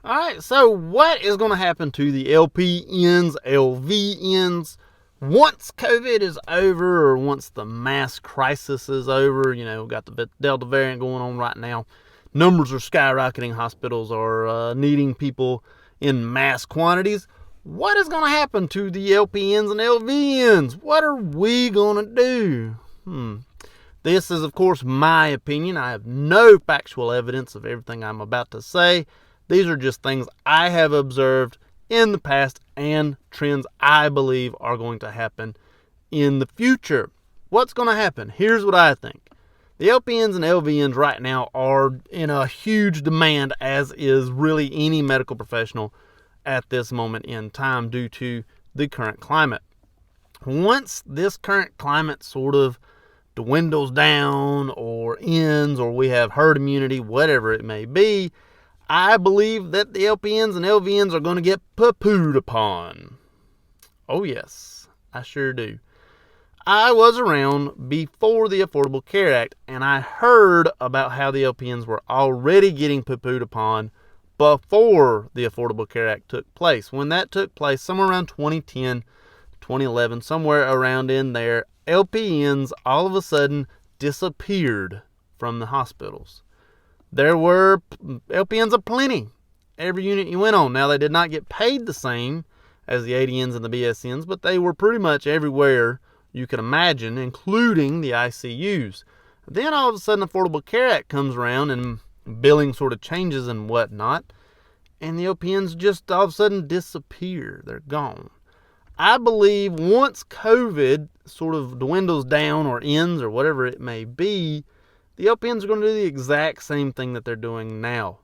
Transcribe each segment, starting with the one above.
All right, so what is going to happen to the LPNs, LVNs, once COVID is over, or once the mass crisis is over? We've got the Delta variant going on right now. Numbers are skyrocketing. Hospitals are needing people in mass quantities. What is going to happen to the LPNs and LVNs? What are we going to do? This is, of course, my opinion. I have no factual evidence of everything I'm about to say. These are just things I have observed in the past and trends I believe are going to happen in the future. What's going to happen? Here's what I think. The LPNs and LVNs right now are in a huge demand, as is really any medical professional at this moment in time due to the current climate. Once this current climate sort of dwindles down or ends, or we have herd immunity, whatever it may be, I believe that the LPNs and LVNs are going to get poo-pooed upon. Oh yes, I sure do. I was around before the Affordable Care Act, and I heard about how the LPNs were already getting poo-pooed upon before the Affordable Care Act took place. When that took place, somewhere around 2010, 2011, somewhere around in there, LPNs all of a sudden disappeared from the hospitals. There were LPNs aplenty every unit you went on. Now, they did not get paid the same as the ADNs and the BSNs, but they were pretty much everywhere you could imagine, including the ICUs. Then all of a sudden, Affordable Care Act comes around and billing sort of changes and whatnot, and the LPNs just all of a sudden disappear. They're gone. I believe once COVID sort of dwindles down or ends or whatever it may be, the LPNs are going to do the exact same thing that they're doing now.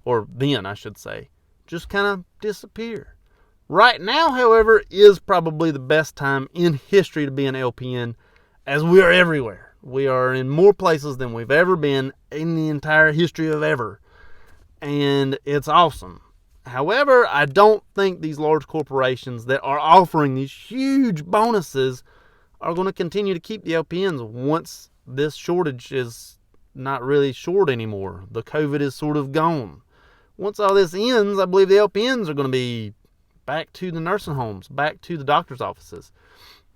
Or then, I should say. Just kind of disappear. Right now, however, is probably the best time in history to be an LPN, as we are everywhere. We are in more places than we've ever been in the entire history of ever. And it's awesome. However, I don't think these large corporations that are offering these huge bonuses are going to continue to keep the LPNs once this shortage is not really short anymore. The COVID is sort of gone. Once all this ends, I believe the LPNs are going to be back to the nursing homes, back to the doctor's offices.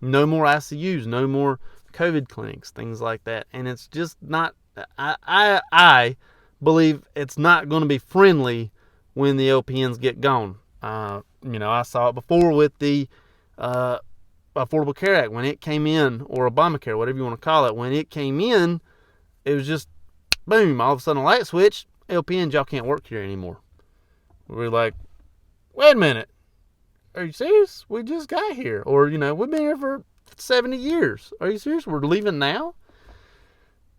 No more ICUs, no more COVID clinics, things like that. And it's just not, I believe it's not going to be friendly when the LPNs get gone. I saw it before with the Affordable Care Act when it came in, or Obamacare, whatever you want to call it. When it came in, it was just, boom, all of a sudden a light switch, LPNs, y'all can't work here anymore. We're like, wait a minute, are you serious? We just got here. Or, we've been here for 70 years. Are you serious? We're leaving now?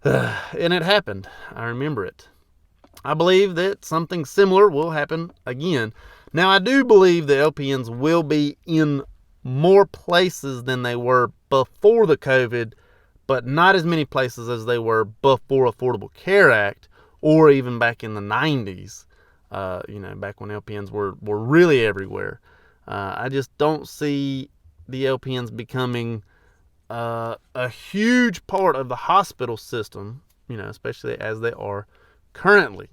And it happened. I remember it. I believe that something similar will happen again. Now, I do believe the LPNs will be in more places than they were before the COVID, but not as many places as they were before Affordable Care Act, or even back in the 90s, back when LPNs were really everywhere. I just don't see the LPNs becoming a huge part of the hospital system, especially as they are currently,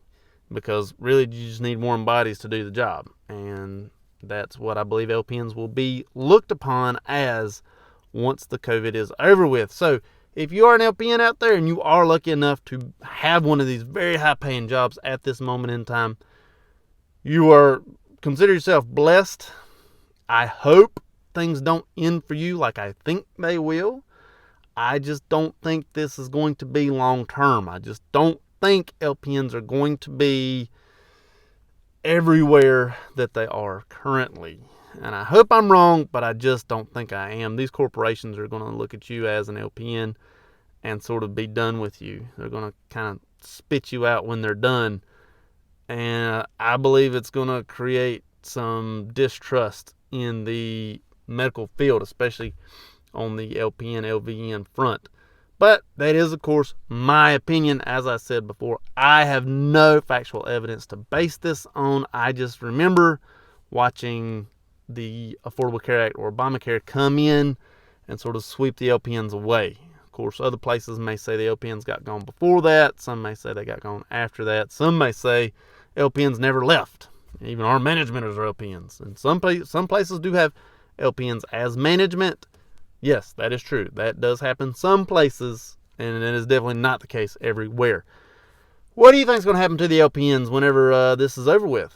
because really you just need warm bodies to do the job. And that's what I believe LPNs will be looked upon as once the COVID is over with. So if you are an LPN out there and you are lucky enough to have one of these very high paying jobs at this moment in time, consider yourself blessed. I hope things don't end for you like I think they will. I just don't think this is going to be long term. I just don't think LPNs are going to be everywhere that they are currently. And I hope I'm wrong, but I just don't think I am. These corporations are going to look at you as an LPN and sort of be done with you. They're going to kind of spit you out when they're done. And I believe it's going to create some distrust in the medical field, especially on the LPN, LVN front. But that is, of course, my opinion. As I said before, I have no factual evidence to base this on. I just remember watching the Affordable Care Act or Obamacare come in and sort of sweep the LPNs away. Of course, other places may say the LPNs got gone before that. Some may say they got gone after that. Some may say LPNs never left. Even our managementers are LPNs. And some places do have LPNs as management. Yes, that is true. That does happen some places, and it is definitely not the case everywhere. What do you think is going to happen to the LPNs whenever this is over with?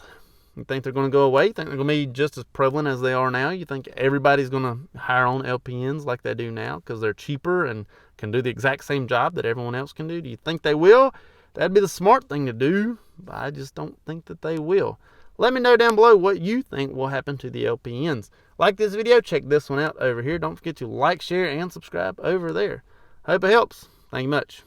You think they're going to go away? You think they're going to be just as prevalent as they are now? You think everybody's going to hire on LPNs like they do now because they're cheaper and can do the exact same job that everyone else can do? Do you think they will? That'd be the smart thing to do, but I just don't think that they will. Let me know down below what you think will happen to the LPNs. Like this video, check this one out over here. Don't forget to like, share, and subscribe over there. Hope it helps. Thank you much.